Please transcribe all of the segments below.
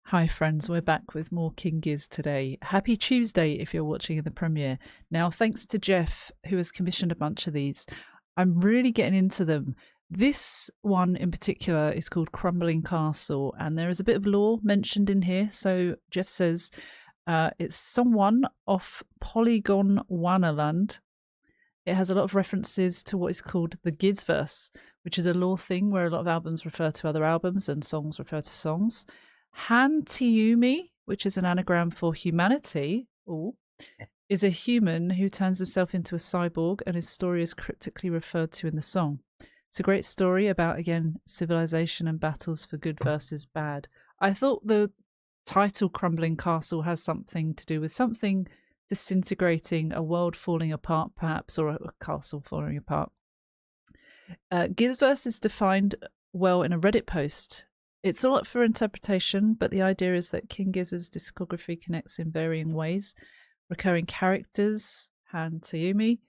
Hi friends, we're back with more King Gizz today. Happy Tuesday if you're watching in the premiere. Now, thanks to Jeff, who has commissioned a bunch of these, I'm really getting into them. This one in particular is called Crumbling Castle, and there is a bit of lore mentioned in here. So Jeff says it's song 1 off Polygon Wanaland. It has a lot of references to what is called the Gizz verse, which is a lore thing where a lot of albums refer to other albums and songs refer to songs. Han Tiumi, which is an anagram for humanity, is a human who turns himself into a cyborg, and his story is cryptically referred to in the song. It's a great story about, again, civilization and battles for good versus bad. I thought the title Crumbling Castle has something to do with something disintegrating, a world falling apart perhaps, or a castle falling apart. Gizz verse is defined well in a Reddit post. It's all up for interpretation, but the idea is that King Gizz's discography connects in varying ways. Recurring characters, Han Tayumi,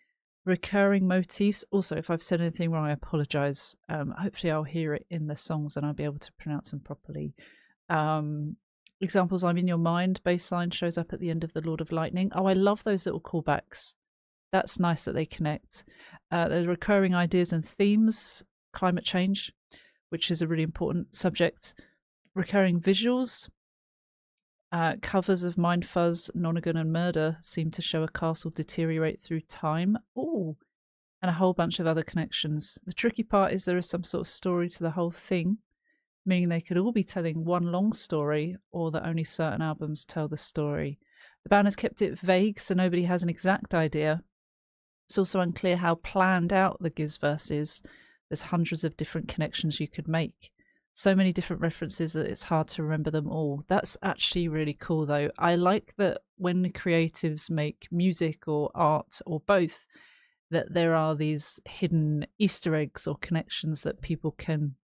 recurring motifs. Also, if I've said anything wrong, I apologise. Hopefully I'll hear it in the songs and I'll be able to pronounce them properly. Examples, I'm in your mind, bass line shows up at the end of The Lord of Lightning. Oh, I love those little callbacks. That's nice that they connect. There's recurring ideas and themes, climate change, which is a really important subject. Recurring visuals, covers of Mind Fuzz, Nonagon and Murder seem to show a castle deteriorate through time. Ooh, and a whole bunch of other connections. The tricky part is there is some sort of story to the whole thing, meaning they could all be telling one long story, or that only certain albums tell the story. The band has kept it vague, so nobody has an exact idea. It's also unclear how planned out the Gizz verse is. There's hundreds of different connections you could make. So many different references that it's hard to remember them all. That's actually really cool though. I like that when creatives make music or art or both, that there are these hidden Easter eggs or connections that people can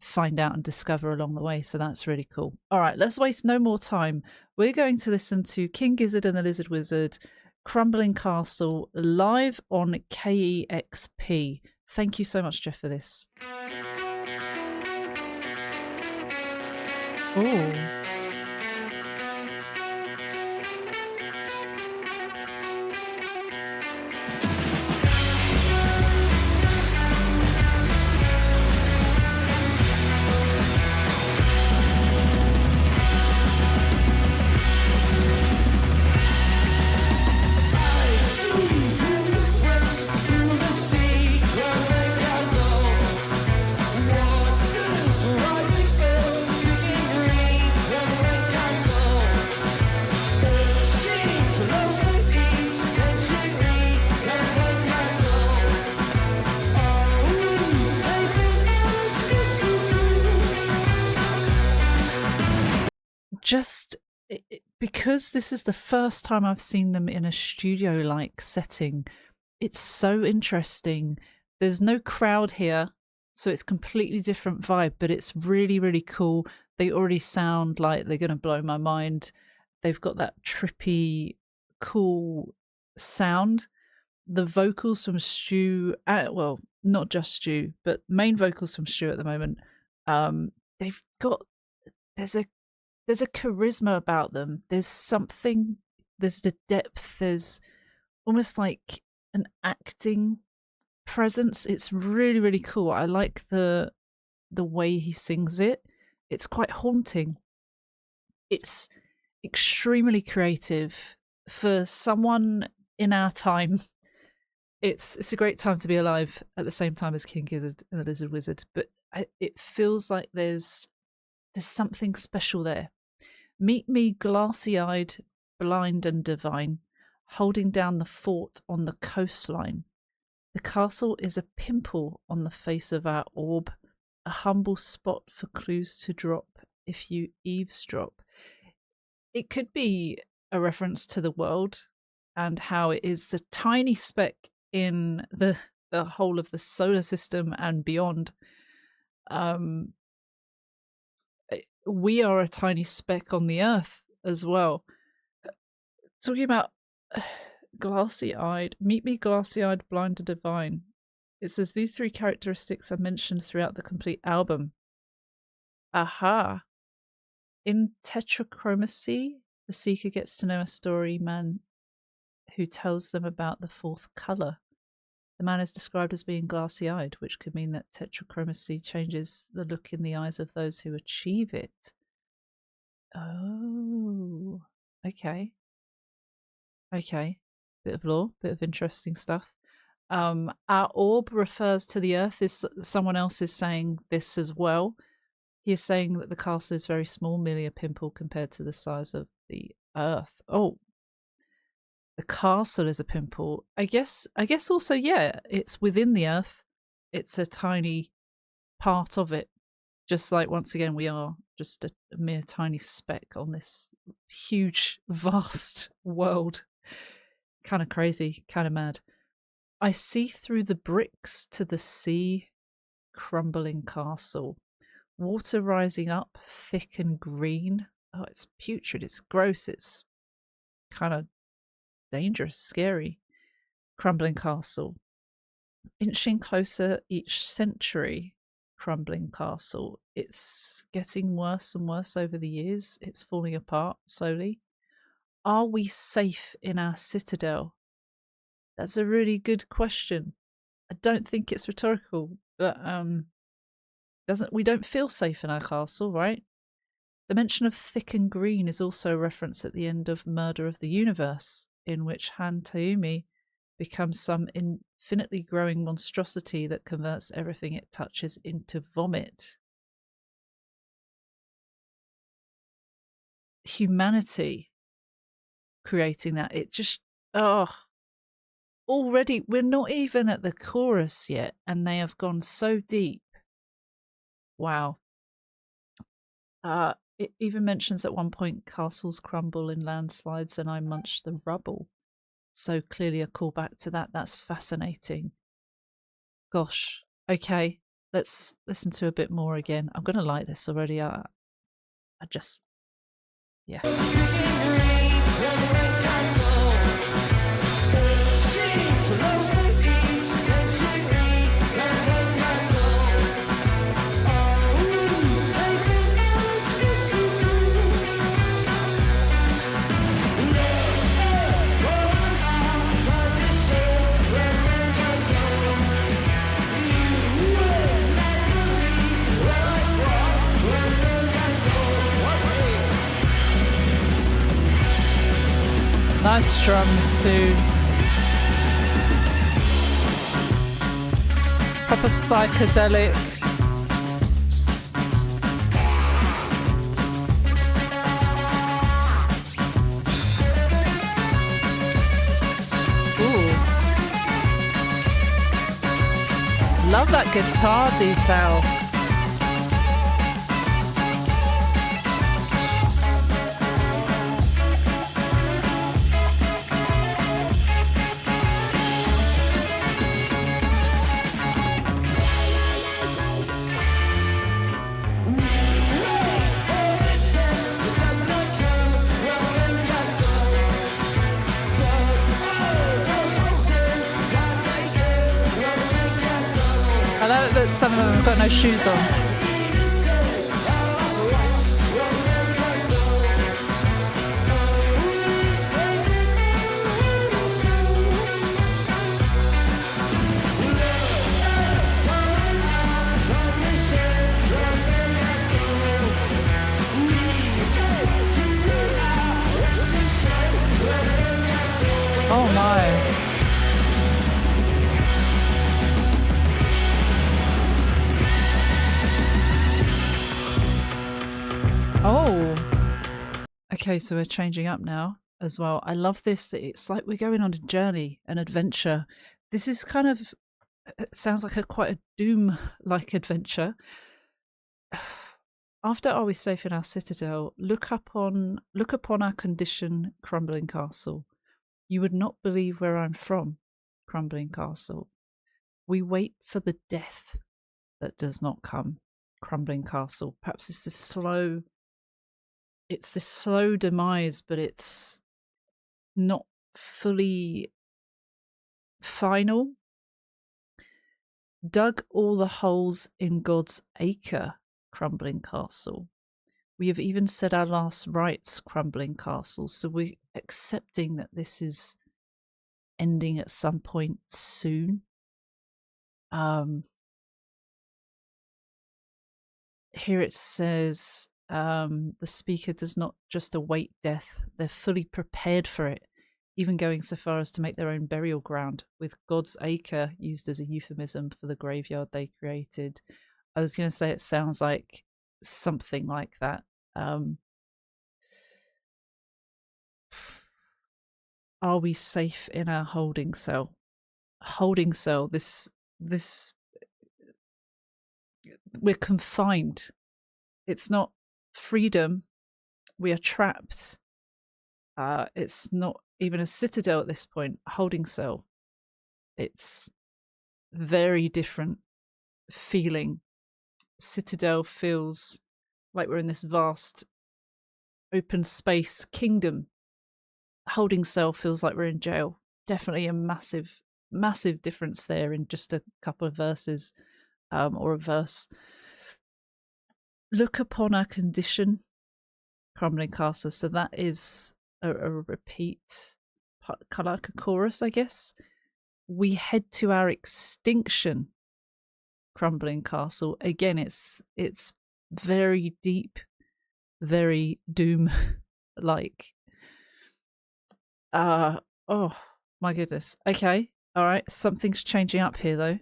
find out and discover along the way. So that's really cool. All right, let's waste no more time. We're going to listen to King Gizzard and the Lizard Wizard, Crumbling Castle, live on KEXP. Thank you so much, Jeff, for this. Oh. Just because this is the first time I've seen them in a studio-like setting, it's so interesting. There's no crowd here, so it's completely different vibe, but it's really, really cool. They already sound like they're going to blow my mind. They've got that trippy, cool sound. The vocals from Stu, well, not just Stu, but main vocals from Stu at the moment. They've got, there's a charisma about them. There's something, there's the depth, there's almost like an acting presence. It's really, really cool. I like the way he sings it. It's quite haunting. It's extremely creative for someone in our time. It's a great time to be alive at the same time as King Gizzard and the Lizard Wizard, but it feels like there's something special there. Meet me glassy-eyed, blind and divine, holding down the fort on the coastline. The castle is a pimple on the face of our orb, a humble spot for clues to drop if you eavesdrop. It could be a reference to the world and how it is a tiny speck in the whole of the solar system and beyond. We are a tiny speck on the earth as well. Talking about glassy-eyed, meet me glassy-eyed, blind and divine. It says these three characteristics are mentioned throughout the complete album. Aha. In tetrachromacy, the seeker gets to know a story man who tells them about the fourth colour. The man is described as being glassy-eyed, which could mean that tetrachromacy changes the look in the eyes of those who achieve it. Oh, okay. Okay. Bit of lore, bit of interesting stuff. Our orb refers to the earth. Someone else is saying this as well. He is saying that the castle is very small, merely a pimple compared to the size of the earth. Oh, the castle is a pimple. I guess also, yeah, it's within the earth. It's a tiny part of it. Just like, once again, we are just a mere tiny speck on this huge, vast world. Kind of crazy, kind of mad. I see through the bricks to the sea, crumbling castle. Water rising up, thick and green. Oh, it's putrid, it's gross, it's kind of dangerous, scary. Crumbling castle. Inching closer each century, crumbling castle. It's getting worse and worse over the years. It's falling apart slowly. Are we safe in our citadel? That's a really good question. I don't think it's rhetorical, but we don't feel safe in our castle, right? The mention of thick and green is also a reference at the end of Murder of the Universe, in which Han Taumi becomes some infinitely growing monstrosity that converts everything it touches into vomit. Humanity creating that, it just, already we're not even at the chorus yet, and they have gone so deep. Wow. It even mentions at one point castles crumble in landslides and I munch the rubble. So clearly a callback to that. That's fascinating. Gosh. Okay, let's listen to a bit more again. I'm going to like this already. I just, yeah. Nice drums too. Proper psychedelic. Ooh. Love that guitar detail. I like that some of them have got no shoes on. Oh my. Oh, okay, so we're changing up now as well. I love this. It's like we're going on a journey, an adventure. This is kind of, it sounds like quite a Doom-like adventure. After Are We Safe in Our Citadel, look upon our condition, crumbling castle. You would not believe where I'm from, crumbling castle. We wait for the death that does not come, crumbling castle. Perhaps it's this slow demise, but it's not fully final. Dug all the holes in God's acre, crumbling castle. We have even said our last rites, Crumbling Castle, so we're accepting that this is ending at some point soon. Here it says the speaker does not just await death, they're fully prepared for it, even going so far as to make their own burial ground, with God's acre used as a euphemism for the graveyard they created. I was going to say it sounds like something like that. Are we safe in our holding cell? Holding cell, this we're confined. It's not freedom. We are trapped. It's not even a citadel at this point. Holding cell. It's very different feeling. Citadel feels like we're in this vast open space kingdom. Holding cell feels like we're in jail. Definitely a massive difference there in just a couple of verses, or a verse. Look upon our condition, Crumbling Castle. So that is a repeat, kind of like a chorus, I guess. We head to our extinction, Crumbling Castle. Again, it's very deep, very doom like. Oh my goodness. Okay, all right. Something's changing up here though.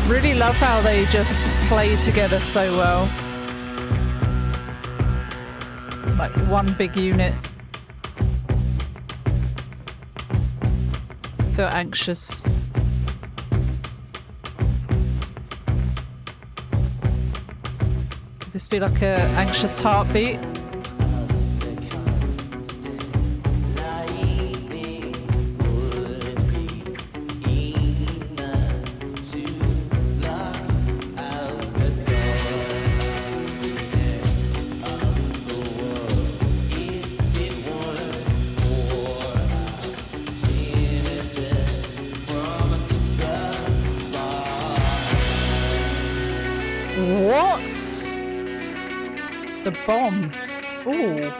Really love how they just play together so well. Like one big unit. Feel anxious. Could this be like a anxious heartbeat? What? The bomb. Ooh.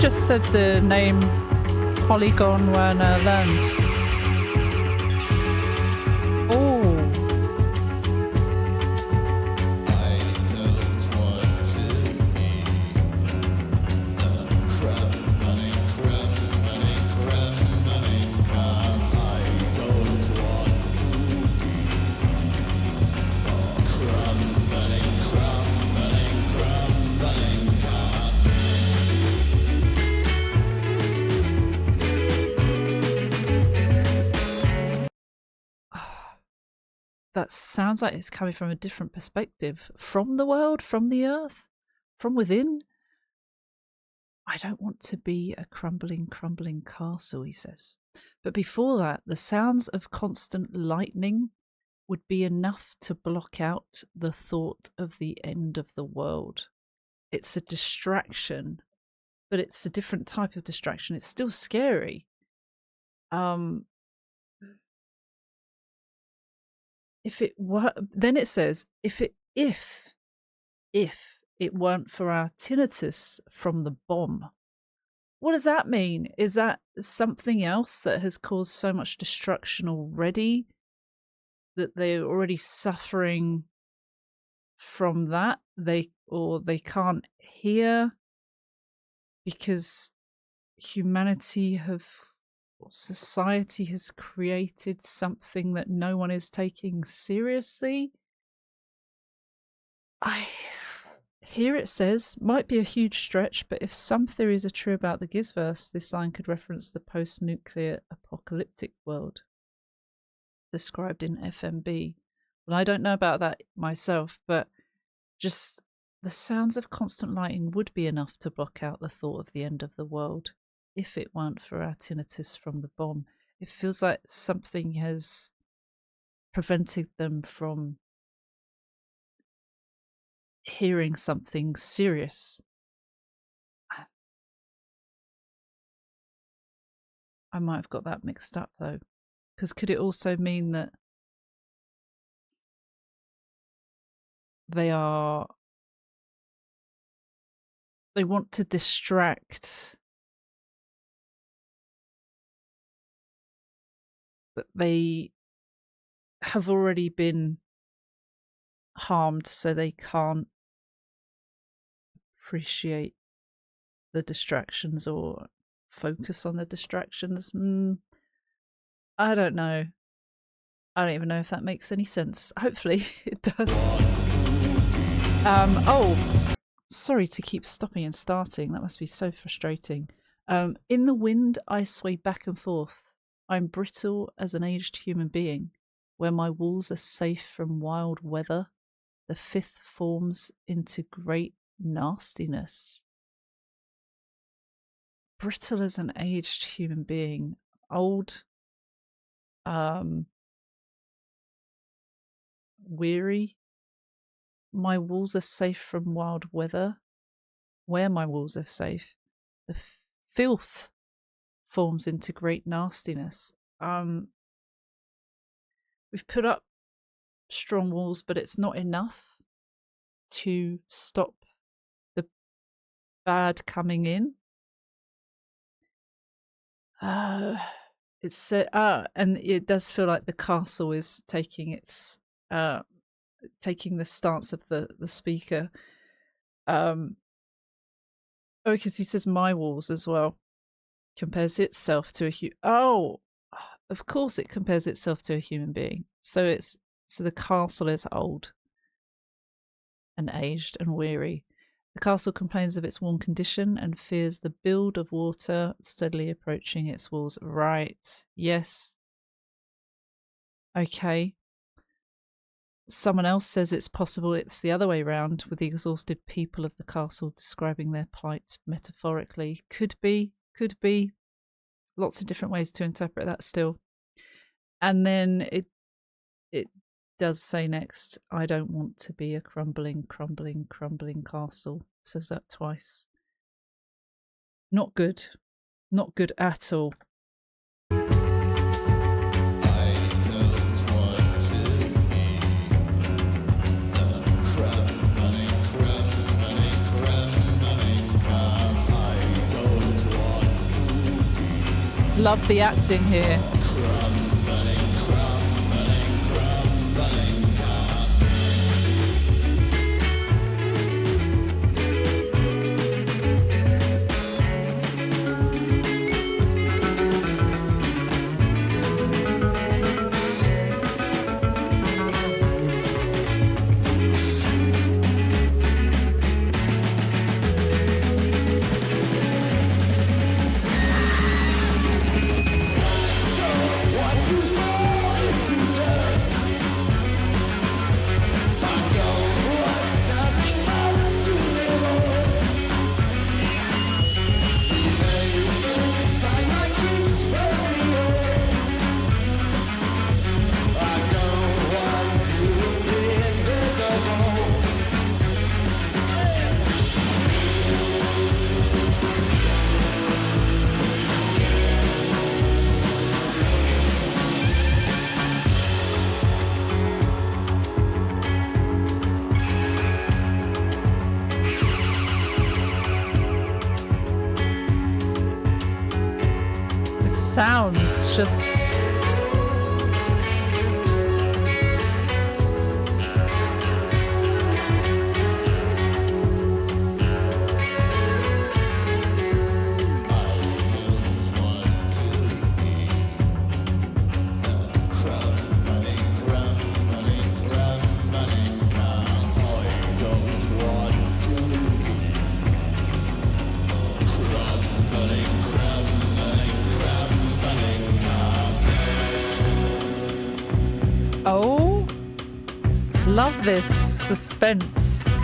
Just said the name Polygon Werner Land. Oh. That sounds like it's coming from a different perspective. From the world, from the earth, from within. I don't want to be a crumbling castle, he says. But before that, the sounds of constant lightning would be enough to block out the thought of the end of the world. It's a distraction, but it's a different type of distraction. It's still scary. If it were, then it says, if it weren't for our tinnitus from the bomb. What does that mean? Is that something else that has caused so much destruction already that they're already suffering from that? They can't hear because humanity have society has created something that no one is taking seriously. Here it says, might be a huge stretch, but if some theories are true about the Gizzverse, this line could reference the post-nuclear apocalyptic world described in FMB. Well, I don't know about that myself, but just the sounds of constant lighting would be enough to block out the thought of the end of the world if it weren't for our tinnitus from the bomb. It feels like something has prevented them from hearing something serious. I might have got that mixed up though, because could it also mean that they want to distract, but they have already been harmed, so they can't appreciate the distractions or focus on the distractions? I don't know. I don't even know if that makes any sense. Hopefully it does. Oh, sorry to keep stopping and starting. That must be so frustrating. In the wind, I sway back and forth. I'm brittle as an aged human being. Where my walls are safe from wild weather, the fifth forms into great nastiness. Brittle as an aged human being. Old. Weary. My walls are safe from wild weather. Where my walls are safe, the filth forms into great nastiness. We've put up strong walls, but it's not enough to stop the bad coming in. It's and it does feel like the castle is taking its taking the stance of the speaker. Because he says my walls as well compares itself to of course it compares itself to a human being. So the castle is old and aged and weary. The castle complains of its worn condition and fears the build of water steadily approaching its walls. Right. Yes. Okay. Someone else says it's possible it's the other way round, with the exhausted people of the castle describing their plight metaphorically. Could be. Lots of different ways to interpret that still. And then it does say next, I don't want to be a crumbling castle. It says that twice. Not good. Not good at all. Love the acting here. Sounds just Oh, love this suspense.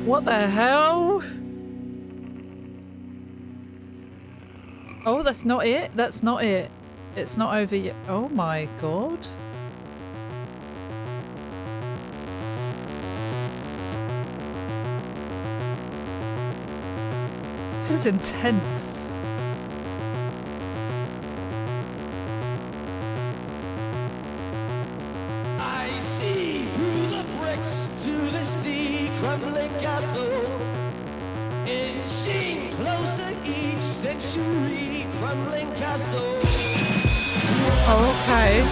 What the hell? Oh, that's not it. That's not it. It's not over yet. Oh my god. This is intense. I see through the bricks to the sea, crumbling castle, inching closer each century, crumbling castle. Oh, okay.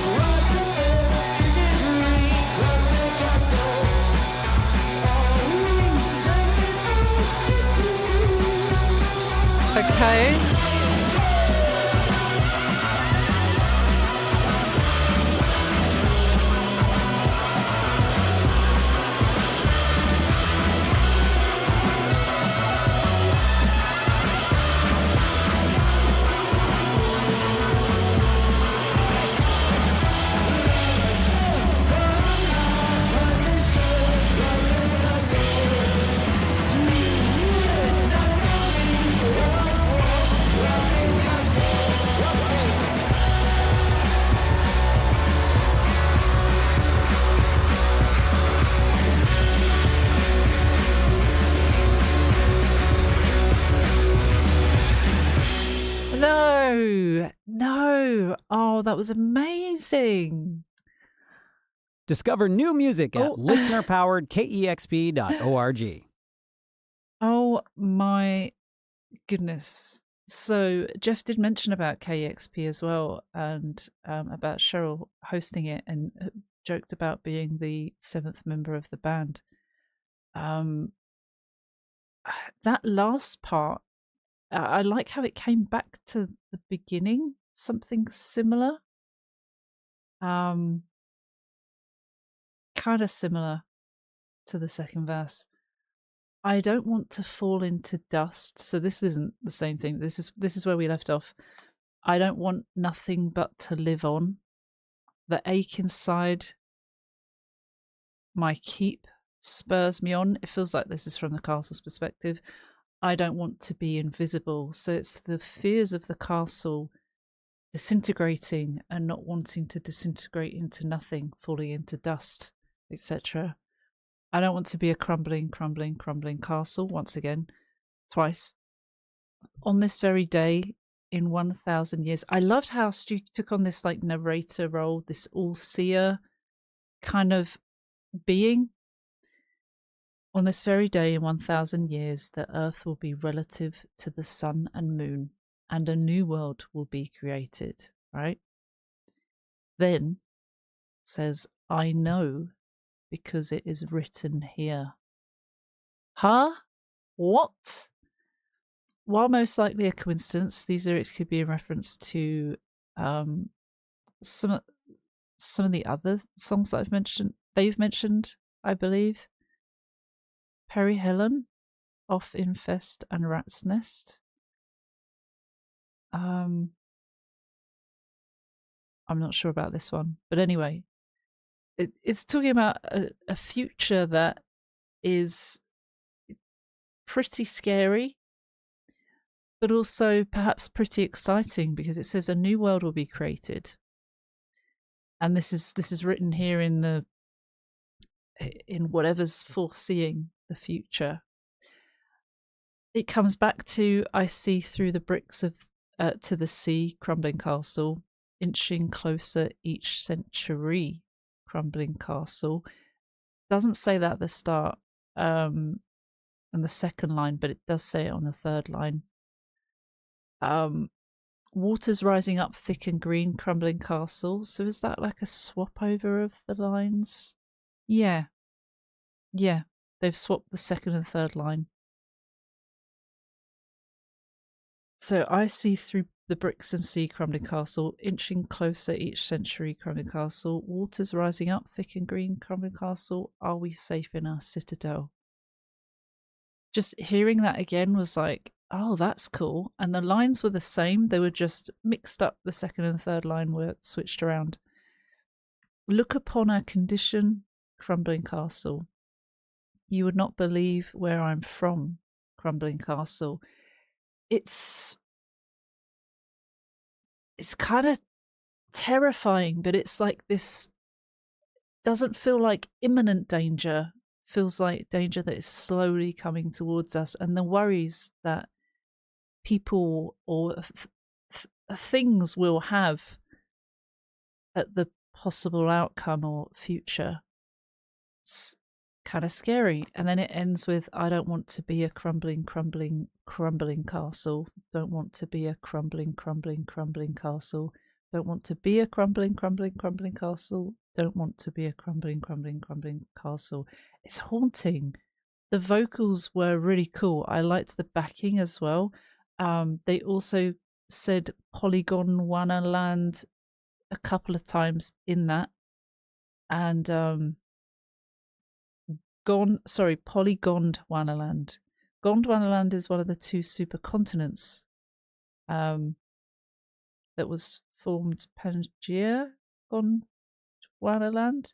Okay. No. Oh, that was amazing. Discover new music at listener-powered KEXP.org. Oh my goodness. So Jeff did mention about KEXP as well, and about Cheryl hosting it, and joked about being the 7th member of the band. That last part, I like how it came back to the beginning, something similar. Kind of similar to the second verse. I don't want to fall into dust. So this isn't the same thing. This is where we left off. I don't want nothing but to live on. The ache inside my keep spurs me on. It feels like this is from the castle's perspective. I don't want to be invisible. So it's the fears of the castle disintegrating and not wanting to disintegrate into nothing, falling into dust, etc. I don't want to be a crumbling castle, once again, twice. On this very day, in 1,000 years. I loved how Stu took on this like narrator role, this all-seer kind of being. On this very day in 1,000 years, the earth will be relative to the sun and moon, and a new world will be created, right? Then says, I know because it is written here. Huh? What? While most likely a coincidence, these lyrics could be in reference to some of the other songs that they've mentioned, I believe. Perry Helen, Off Infest and Rat's Nest. I'm not sure about this one, but anyway, it's talking about a future that is pretty scary, but also perhaps pretty exciting, because it says a new world will be created, and this is written here in whatever's foreseeing the future. It comes back to, I see through the bricks of to the sea, crumbling castle, inching closer each century, crumbling castle. Doesn't say that at the start on the second line, but it does say it on the third line. Waters rising up thick and green, crumbling castle. So is that like a swap over of the lines? Yeah. Yeah. They've swapped the second and third line. So I see through the bricks and see crumbling castle, inching closer each century, crumbling castle. Waters rising up thick and green, crumbling castle. Are we safe in our citadel? Just hearing that again was like, oh, that's cool. And the lines were the same. They were just mixed up. The second and third line were switched around. Look upon our condition, crumbling castle. You would not believe where I'm from, crumbling castle. It's kind of terrifying, but it's like this doesn't feel like imminent danger. Feels like danger that is slowly coming towards us, and the worries that people or things will have at the possible outcome or future. It's kind of scary. And then it ends with, I don't want to be a crumbling castle. Don't want to be a crumbling castle. Don't want to be a crumbling castle. Don't want to be a crumbling castle. It's haunting. The vocals were really cool. I liked the backing as well. They also said Polygon Wonderland a couple of times in that. And Polygoned Wonderland. Gondwanaland is one of the 2 supercontinents that was formed Pangea Gondwanaland,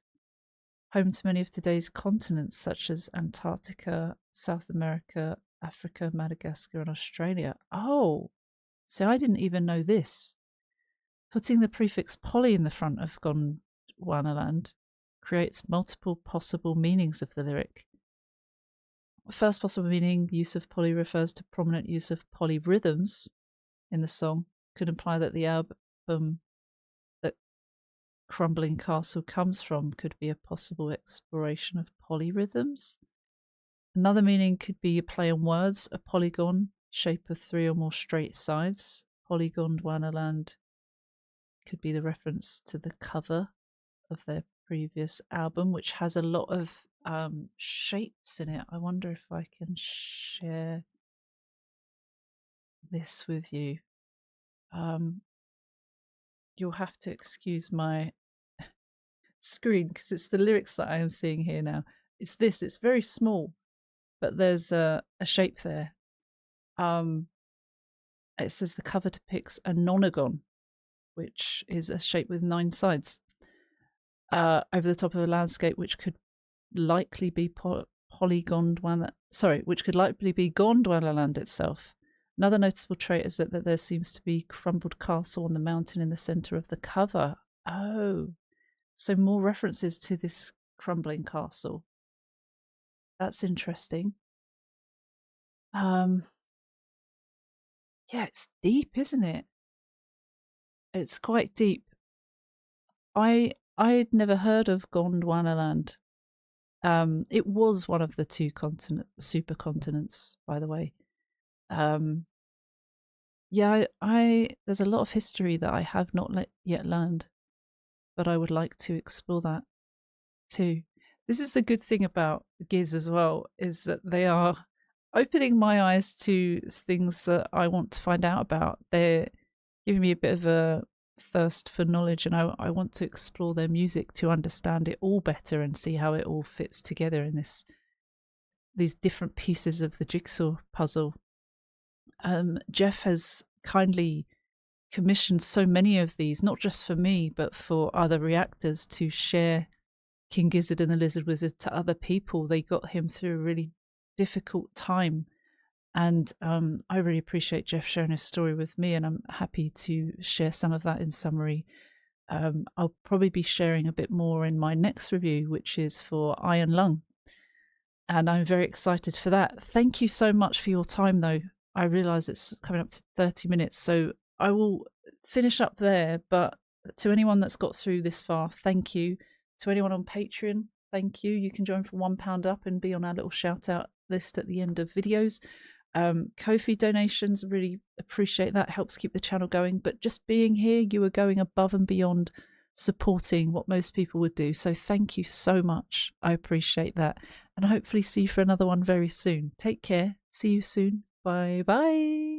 home to many of today's continents such as Antarctica, South America, Africa, Madagascar, and Australia. Oh, so I didn't even know this. Putting the prefix poly in the front of Gondwanaland creates multiple possible meanings of the lyric. First possible meaning, use of poly refers to prominent use of polyrhythms in the song. Could imply that the album that Crumbling Castle comes from could be a possible exploration of polyrhythms. Another meaning could be a play on words, a polygon, shape of 3 or more straight sides. Polygon Wonderland could be the reference to the cover of their previous album, which has a lot of shapes in it. I wonder if I can share this with you. You'll have to excuse my screen because it's the lyrics that I am seeing here now. It's very small, but there's a shape there. It says the cover depicts a nonagon, which is a shape with 9 sides, over the top of a landscape which could likely be which could likely be Gondwanaland itself. Another noticeable trait is that there seems to be crumbled castle on the mountain in the center of the cover. Oh, so more references to this crumbling castle. That's interesting. Yeah, it's deep, isn't it? It's quite deep. I'd never heard of Gondwanaland. It was one of the 2 supercontinents, by the way. Yeah, there's a lot of history that I have not yet learned, but I would like to explore that too. This is the good thing about Gizz as well, is that they are opening my eyes to things that I want to find out about. They're giving me a bit of a thirst for knowledge, and I want to explore their music to understand it all better and see how it all fits together in these different pieces of the jigsaw puzzle. Jeff has kindly commissioned so many of these, not just for me, but for other reactors to share King Gizzard and the Lizard Wizard to other people. They got him through a really difficult time. And I really appreciate Jeff sharing his story with me, and I'm happy to share some of that in summary. I'll probably be sharing a bit more in my next review, which is for Iron Lung. And I'm very excited for that. Thank you so much for your time, though. I realise it's coming up to 30 minutes, so I will finish up there. But to anyone that's got through this far, thank you. To anyone on Patreon, thank you. You can join for £1 up and be on our little shout out list at the end of videos. Ko-fi donations, really appreciate that. Helps keep the channel going. But just being here, you are going above and beyond supporting what most people would do. So thank you so much. I appreciate that. And hopefully see you for another one very soon. Take care. See you soon. Bye bye.